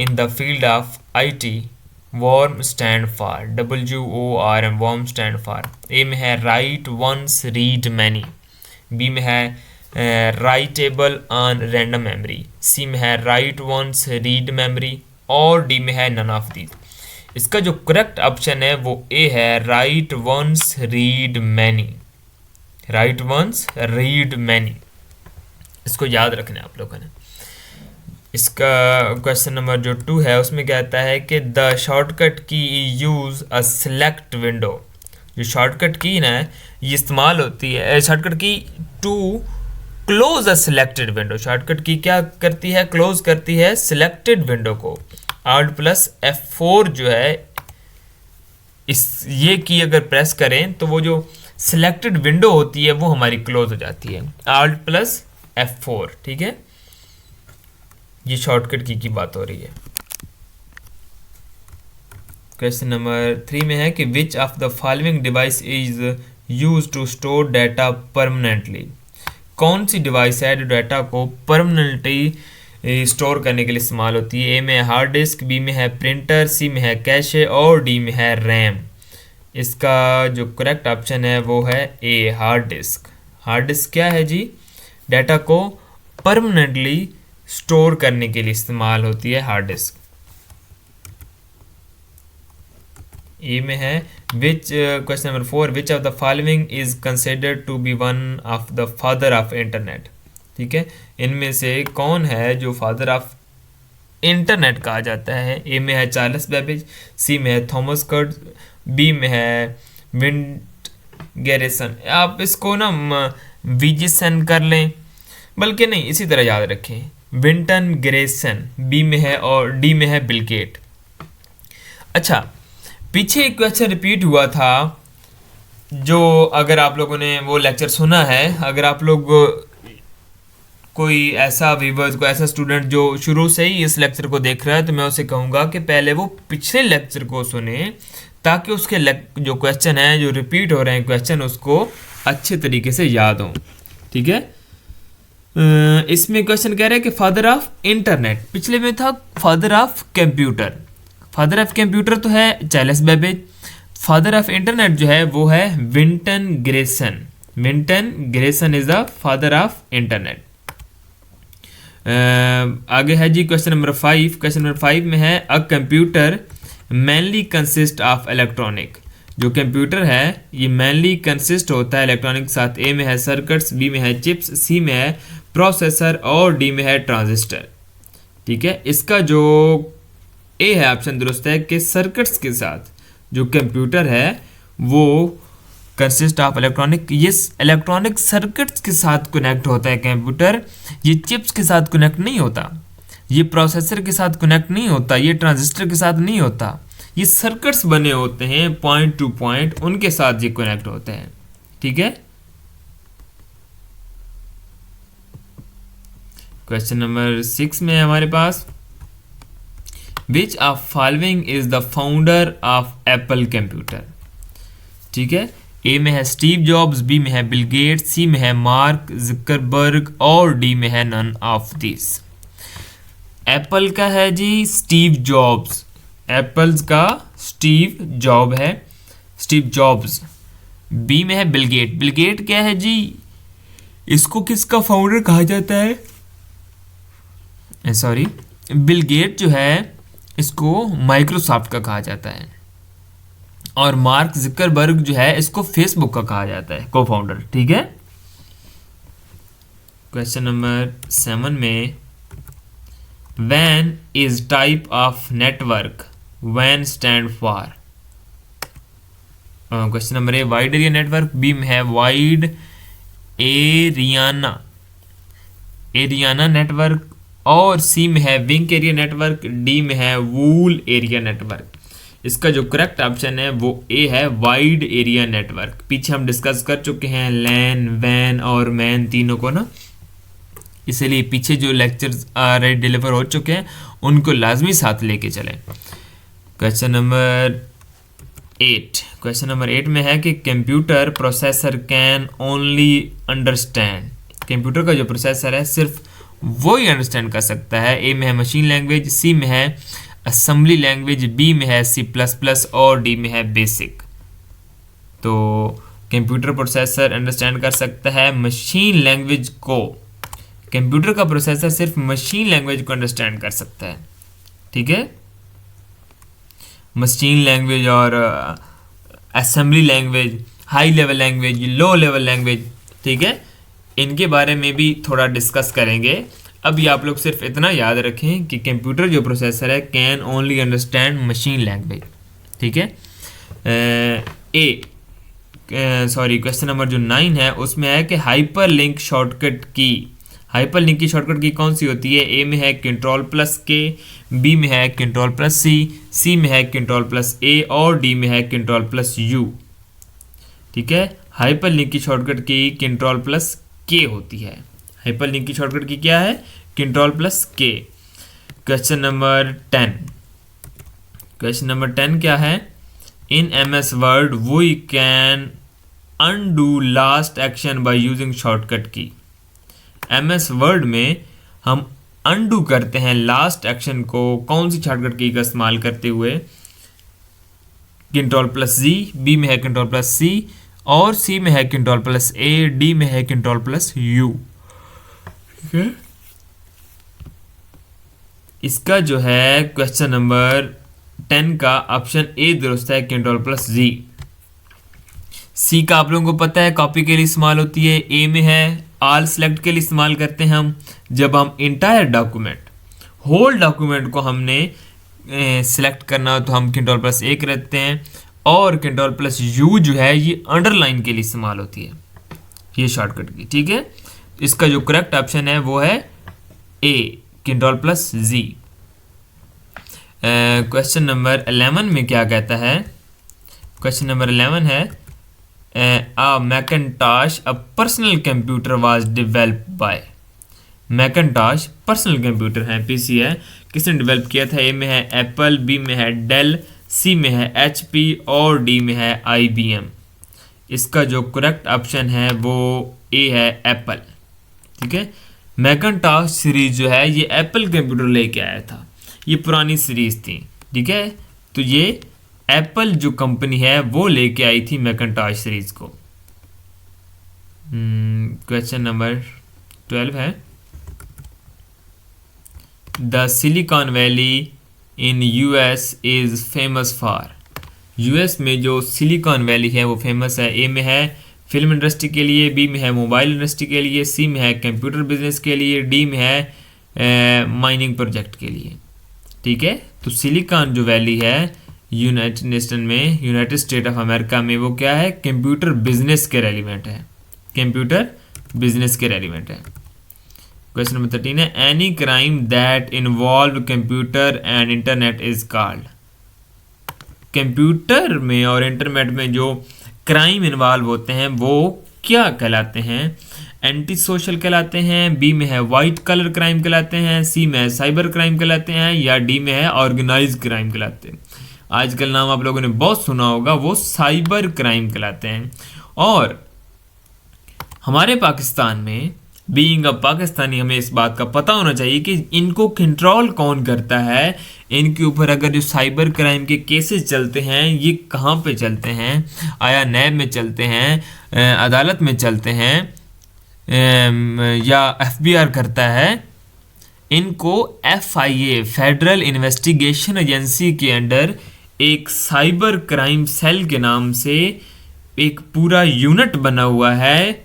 in the field of IT, worm stand for WORM, worm stand for। ए में है write once read many, B में है writeable on random memory, सी में है write once read memory, और D में है none of these। इसका जो करेक्ट ऑप्शन है वो ए है write once read many, write once read many। इसको याद रखना है आप लोगों ने। इसका क्वेश्चन नंबर जो 2 है उसमें कहता है कि the shortcut key use a select window. जो शॉर्टकट की ना ये इस्तेमाल होती है, shortcut key to close a selected window. Shortcut key क्या करती है? क्लोज करती है सिलेक्टेड विंडो को। Alt प्लस F4 जो है ये की अगर प्रेस करें तो वो जो सिलेक्टेड विंडो होती है वो हमारी क्लोज हो जाती है। Alt प्लस F4, ठीक है, ये शॉर्टकट की बात हो रही है। क्वेश्चन नंबर 3 में है कि which of the following device is use to store data permanently. कौन सी डिवाइस है जो डाटा को परमानेंटली स्टोर करने के लिए इस्तेमाल होती है? ए में हार्ड डिस्क, बी में है प्रिंटर, सी में है कैशे और डी में है रैम। इसका जो करेक्ट ऑप्शन है वो है a hard disk. Hard disk क्या है जी? डाटा को परमानेंटली स्टोर करने के लिए इस्तेमाल होती है हार्ड डिस्क। ए में है which, question number 4, which of the following is considered to be one of the father of internet. ठीक है, इनमें से कौन है जो फादर ऑफ इंटरनेट कहा जाता है? ए में है चार्ल्स बेबेज, सी में है थॉमस कर्ट, बी में है विंट गैरिसन। आप इसको ना विजिसन कर लें, बल्कि नहीं इसी तरह याद रखें, विंटन ग्रेसन बी में है और डी में है बिल गेट। अच्छा, पीछे एक क्वेश्चन रिपीट हुआ था जो अगर आप लोगों ने वो लेक्चर सुना है, अगर आप लोग कोई ऐसा व्यूअर्स को, ऐसा स्टूडेंट जो शुरू से ही इस लेक्चर को देख रहा है, तो मैं उसे कहूँगा कि पहले वो पिछले लेक्चर को सुने ताकि उसके जो क्वेश्चन है, जो रिपीट हो रहे हैं क्वेश्चन, उसको अच्छे तरीके से याद हो। ठीक है, इसमें क्वेश्चन कह रहे हैं कि फादर ऑफ इंटरनेट, पिछले में था father of computer. Father of computer तो है Charles Babbage, father of internet जो है वो है Vinton Grayson. Vinton Grayson is the father of internet. आगे है जी क्वेश्चन नंबर 5। क्वेश्चन नंबर 5 में है a computer mainly consist of electronic. जो कंप्यूटर है ये मेनली कंसिस्ट होता है इलेक्ट्रॉनिक के साथ। ए में है सर्किट्स, बी में है चिप्स, सी में है प्रोसेसर और डी में है ट्रांजिस्टर। ठीक है, इसका जो ए है ऑप्शन दुरुस्त है कि सर्किट्स के साथ जो कंप्यूटर है वो कंसिस्ट ऑफ इलेक्ट्रॉनिक। ये इलेक्ट्रॉनिक सर्किट्स के साथ कनेक्ट होता है कंप्यूटर, ये चिप्स के साथ कनेक्ट नहीं होता, ये प्रोसेसर के साथ कनेक्ट नहीं होता, ये ट्रांजिस्टर के साथ नहीं होता। ये सर्किट्स बने होते हैं पॉइंट टू पॉइंट, उनके साथ ये कनेक्ट होते हैं। ठीक है, क्वेश्चन नंबर 6 में है हमारे पास which of following is the founder of Apple computer. ठीक है, ए में है स्टीव जॉब्स, बी में है बिल गेट्स, सी में है मार्क जुकरबर्ग और डी में है नन ऑफ दिस। एप्पल का है जी स्टीव जॉब्स, एप्पल्स का स्टीव जॉब है, स्टीव जॉब्स। बी में है बिल गेट, बिल गेट क्या है जी? इसको किसका फाउंडर कहा जाता है? सॉरी, बिल गेट जो है इसको माइक्रोसॉफ्ट का कहा जाता है, और मार्क जुकरबर्ग जो है इसको फेसबुक का कहा जाता है, को फाउंडर। ठीक है, क्वेश्चन नंबर 7 में van is type of network, van stand for. Question number a wide area network, B में है वाइड एरियाना नेटवर्क और सी में है विंग एरिया नेटवर्क, डी में है वूल एरिया नेटवर्क। इसका जो करेक्ट ऑप्शन है वो ए है वाइड एरिया नेटवर्क। पीछे हम डिस्कस कर चुके हैं लैन, वैन और मैन तीनों को ना, इसलिए पीछे जो लेक्चर्स डिलीवर हो चुके हैं उनको लाजमी साथ लेके चलें। क्वेश्चन नंबर 8, क्वेश्चन नंबर 8 में है कि computer processor can only understand. Computer का जो प्रोसेसर है सिर्फ वो ही अंडरस्टैंड कर सकता है। ए में है मशीन लैंग्वेज, सी में है असेंबली लैंग्वेज, बी में है सी प्लस प्लस और डी में है बेसिक। तो कंप्यूटर प्रोसेसर अंडरस्टैंड कर सकता है मशीन लैंग्वेज को। कंप्यूटर का प्रोसेसर सिर्फ मशीन लैंग्वेज को अंडरस्टैंड कर सकता है, ठीक है। मशीन लैंग्वेज और assembly language, high level language, low level language, ठीक है, इनके बारे में भी थोड़ा डिस्कस करेंगे। अभी आप लोग सिर्फ इतना याद रखें कि कंप्यूटर जो प्रोसेसर है can only understand machine language, ठीक है। क्वेश्चन नंबर जो 9 है उसमें है कि हाइपर लिंक शॉर्टकट की, हाइपर लिंक की शॉर्टकट की कौन सी होती है? ए में है कंट्रोल प्लस के, बी में है कंट्रोल प्लस सी, सी में है कंट्रोल प्लस ए और डी में है कंट्रोल प्लस यू, ठीक है। हाइपर लिंक की शॉर्टकट की कंट्रोल प्लस के होती है। हाइपर लिंक की शॉर्टकट की क्या है? Control plus K. Question number 10, question number 10 क्या है? In MS word we can undo last action by using shortcut key. MS word में हम अनडू करते हैं लास्ट एक्शन को कौन सी शॉर्टकट की का इस्तेमाल करते हुए? कंट्रोल प्लस जी, बी में है कंट्रोल प्लस सी और सी में है कंट्रोल प्लस ए, डी में है कंट्रोल प्लस यू, ठीक है। इसका जो है क्वेश्चन नंबर 10 का ऑप्शन ए दुरुस्त है, कंट्रोल प्लस जी। सी का आप लोगों को पता है कॉपी के लिए इस्तेमाल होती है। ए में है ऑल सेलेक्ट के लिए इस्तेमाल करते हैं हम जब हम इंटायर डॉक्यूमेंट, होल डॉक्यूमेंट को हमने सिलेक्ट करना हो तो हम कंट्रोल प्लस ए करते हैं। और कंट्रोल प्लस यू जो है ये अंडरलाइन के लिए इस्तेमाल होती है ये शॉर्टकट की, ठीक है। इसका जो करेक्ट ऑप्शन है वो है ए, कंट्रोल प्लस जी। क्वेश्चन नंबर 11 में क्या कहता है? क्वेश्चन नंबर 11 है a Macintosh a personal computer was developed by। Macintosh personal computer है, पीसी है, किसने डेवलप किया था? ए में है एप्पल, बी में है डेल, सी में है HP और डी में है IBM। इसका जो करेक्ट ऑप्शन है वो ए है एप्पल, ठीक है। मैकिन्टॉश सीरीज जो है ये एप्पल कंप्यूटर लेके आया था, ये पुरानी सीरीज थी, ठीक है। तो ये एप्पल जो कंपनी है वो लेके आई थी मैकिन्टॉश सीरीज को। क्वेश्चन नंबर 12 है the silicon valley in US is famous for. US में जो सिलिकॉन वैली है वो फेमस है। ए में है फिल्म इंडस्ट्री के लिए, बी में है मोबाइल इंडस्ट्री के लिए, सी में है कंप्यूटर बिजनेस के लिए, डी में है माइनिंग प्रोजेक्ट के लिए, ठीक है। तो सिलिकॉन जो वैली है यूनाइटेड नेशन में, यूनाइटेड स्टेट ऑफ अमेरिका में, वो क्या है? कंप्यूटर बिजनेस के रेलिवेंट है, कंप्यूटर बिजनेस के रेलिवेंट है। क्वेश्चन नंबर 13 है any crime that involve computer and internet is called. Computer में और इंटरनेट में जो क्राइम इन्वॉल्व होते हैं वो क्या कहलाते हैं? एंटी सोशल कहलाते हैं, बी में है वाइट कलर क्राइम कहलाते हैं, सी में है साइबर क्राइम कहलाते हैं या डी में है ऑर्गेनाइज क्राइम कहलाते हैं। आजकल नाम आप लोगों ने बहुत सुना होगा, वो साइबर क्राइम कहलाते हैं। और हमारे पाकिस्तान में बीइंग अ पाकिस्तानी हमें इस बात का पता होना चाहिए कि इनको कंट्रोल कौन करता है। इनके ऊपर अगर जो साइबर क्राइम के केसेस चलते हैं ये कहाँ पे चलते हैं? आया नैब में चलते हैं, अदालत में चलते हैं, या FBI करता है? इनको FIA फेडरल इन्वेस्टिगेशन एजेंसी के अंडर एक साइबर क्राइम सेल के नाम से एक पूरा यूनिट बना हुआ है।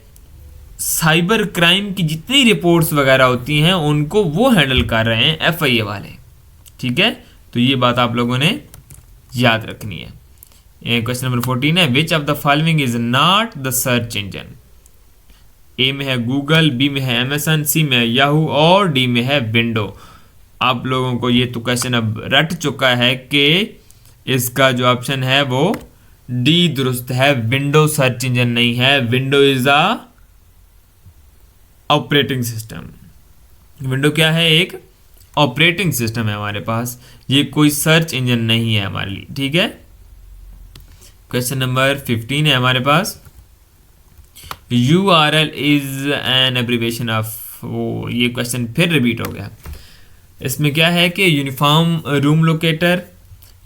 साइबर क्राइम की जितनी रिपोर्ट्स वगैरह होती हैं उनको वो हैंडल कर रहे हैं FIA वाले, ठीक है। तो ये बात आप लोगों ने याद रखनी है। क्वेश्चन नंबर 14 है which of the following is not the search engine. A में है गूगल, बी में है Amazon, सी में है याहू और डी में है विंडो। आप लोगों को ये तो क्वेश्चन अब रट चुका है कि इसका जो ऑप्शन है वो डी दुरुस्त है, विंडो सर्च इंजन नहीं है। Window is a operating system. Window क्या है? एक ऑपरेटिंग सिस्टम है हमारे पास, ये कोई सर्च इंजन नहीं है हमारे लिए, ठीक है। क्वेश्चन नंबर 15 है हमारे पास URL is an abbreviation of वो ये क्वेश्चन फिर रिपीट हो गया। इसमें क्या है कि uniform room locator,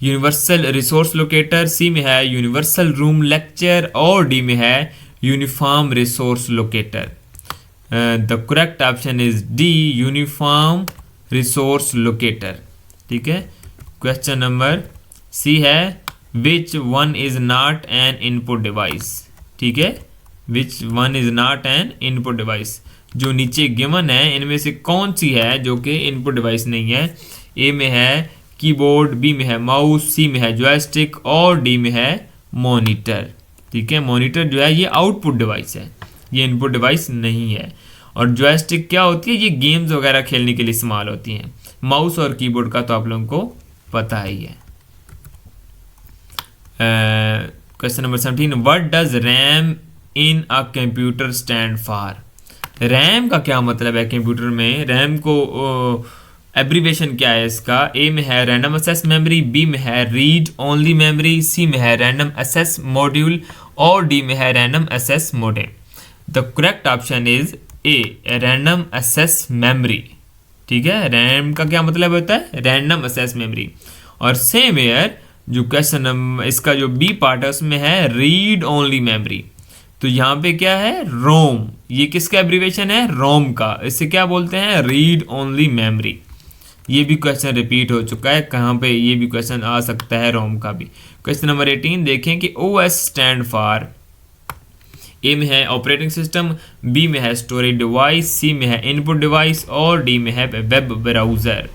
universal resource locator, C में है यूनिवर्सल रूम लेक्चर और डी में है uniform resource locator. The correct option is D, uniform resource locator. ठीक है, क्वेश्चन नंबर सी है which one is not an input device. ठीक है, which one is not an input device. जो नीचे गिवन है इनमें से कौन सी है जो कि इनपुट डिवाइस नहीं है? ए में है कीबोर्ड, बी में है माउस, सी में है जॉयस्टिक और डी में है मॉनिटर। ठीक है, मॉनिटर जो है ये आउटपुट डिवाइस है, ये इनपुट डिवाइस नहीं है। और जॉयस्टिक क्या होती है? ये गेम्स वगैरह खेलने के लिए इस्तेमाल होती हैं। माउस और कीबोर्ड का तो आप लोगों को पता ही है। Question number 17, what does RAM in a computer stand for? RAM का क्या मतलब है कंप्यूटर में? रैम को एब्रीवेशन क्या है इसका? ए में है रैंडम एक्सेस मेमोरी, बी में है रीड ओनली मेमोरी, सी में है रैंडम एक्सेस मॉड्यूल और डी में है random access modem. The correct option is A, random access memory. ठीक है, रैम का क्या मतलब होता है? Random access memory. और सेम एयर जो क्वेश्चन इसका जो बी पार्ट है उसमें है रीड ओनली मेमोरी। तो यहाँ पे क्या है? रोम। ये किसका एब्रीवेशन है? रोम का। इसे क्या बोलते हैं? Read only memory. ये भी क्वेश्चन रिपीट हो चुका है, कहाँ पे ये भी क्वेश्चन आ सकता है रोम का भी। क्वेश्चन नंबर 18 देखें कि OS स्टैंड फॉर। ए में है ऑपरेटिंग सिस्टम, बी में है स्टोरेज डिवाइस, सी में है इनपुट डिवाइस और डी में है वेब ब्राउज़र।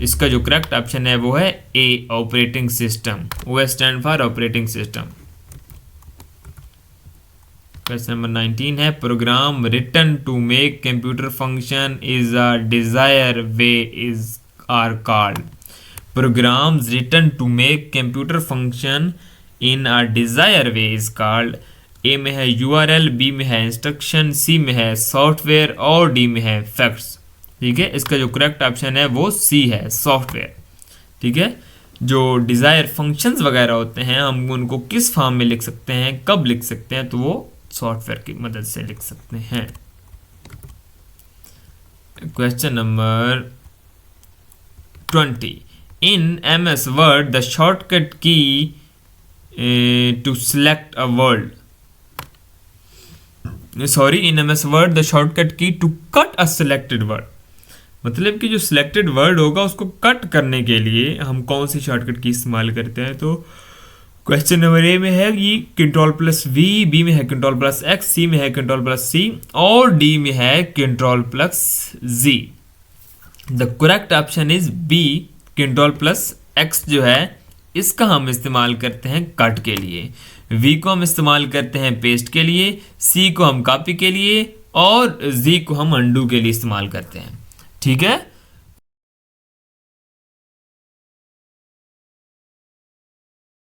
इसका जो करेक्ट ऑप्शन है वो है A, operating system. OS stand for operating system. Question number 19 है program written to make computer function is a desire way is are called. Programs written to make computer function in a desire way is called. A में है URL, B में है instruction, सी में है software और D में है facts. ठीक है, इसका जो करेक्ट ऑप्शन है वो सी है, सॉफ्टवेयर। ठीक है, जो डिज़ायर फंक्शंस वगैरह होते हैं हम उनको किस फॉर्म में लिख सकते हैं, कब लिख सकते हैं? तो वो सॉफ्टवेयर की मदद से लिख सकते हैं। Question number 20, in MS word the shortcut key to select a word, sorry in MS word the shortcut key to cut a selected word. मतलब कि जो सिलेक्टेड वर्ड होगा उसको कट करने के लिए हम कौन सी शॉर्टकट की इस्तेमाल करते हैं? तो क्वेश्चन नंबर ए में है कि Ctrl+V, बी में है Ctrl+X, सी में है Ctrl+C और डी में है Ctrl+Z। The correct option is B, Ctrl+X जो है इसका हम इस्तेमाल करते हैं कट के लिए, V को हम इस्तेमाल करते हैं पेस्ट के लिए, C को हम कॉपी के लिए और Z को हम अंडू के लिए इस्तेमाल करते हैं। ठीक है,